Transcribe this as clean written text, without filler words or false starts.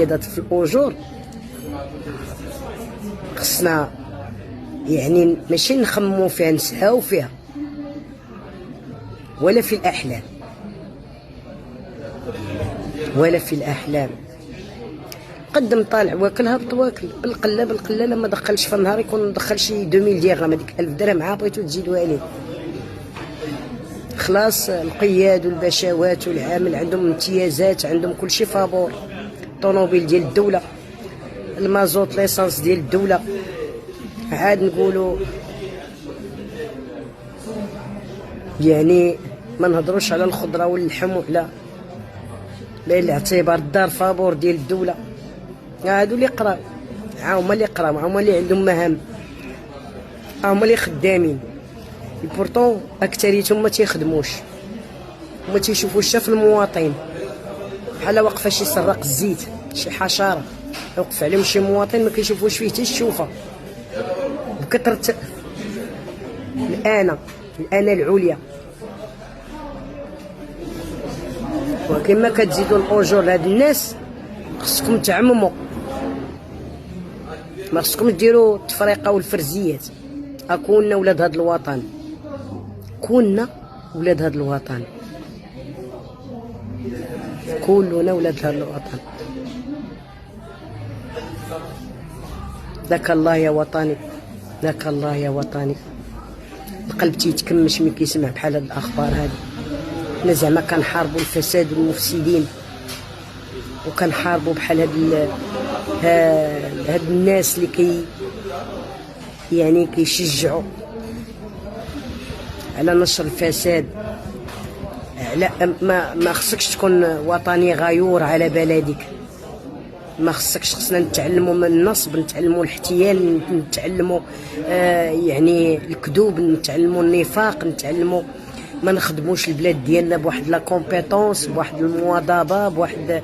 في الأجور خصنا يعني ماشي نخمموا فيها، نسعاو فيها ولا في الأحلام، ولا في الأحلام. قدم طالع واكل هبط واكل بالقله بالقله، لما دخلش في النهار يكون دخل شي 2000 درهم، هذيك 1000 درهم عا بغيتو تزيدوا عليه. خلاص القياد والبشوات والعامل عندهم امتيازات، عندهم كلشي فابور، طوموبيل ديال الدوله، المازوت ليسانس ديال الدوله. عاد نقولوا يعني ما نهضروش على الخضره واللحم وعلى بعين الاعتبار الدار فابور ديال الدوله. هادو اللي قراو، هما اللي قراو، هما اللي عندهم مهام، هما اللي خدامين. بورتون اكثريتهم ما تيخدموش وما تيشوفوش حتى في المواطن. بحال واقفه شي سراق الزيت، شي حشره يوقف عليهم شي مواطن ما كيشوفوش فيه حتى الشوفه. بكثره الآن العليا، ولكن ما كتزيدوا الاجور لهاد الناس خصكم تعمموا، ما خصكم ديروا التفريقه والفرزيات. كنا ولاد هذا الوطن، كنا ولاد هذا الوطن، كلنا ولاد هذا الوطن. ذاك الله يا وطني، ذاك الله يا وطني. القلب تيتكمش ملي كيسمع بحال هاد الاخبار هادي. حنا زعما كنحاربوا الفساد والمفسدين، وكنحاربوا بحال هاد الناس اللي يعني كيشجعوا على نشر الفساد. على ما خصكش تكون وطني غيور على بلدك، ما خصكش. خصنا نتعلموا من النصب، نتعلموا الاحتيال، نتعلموا يعني الكذوب، نتعلموا النفاق، نتعلموا ما نخدموش البلاد ديالنا بواحد لا كومبيتونس، بواحد المواظبه، بواحد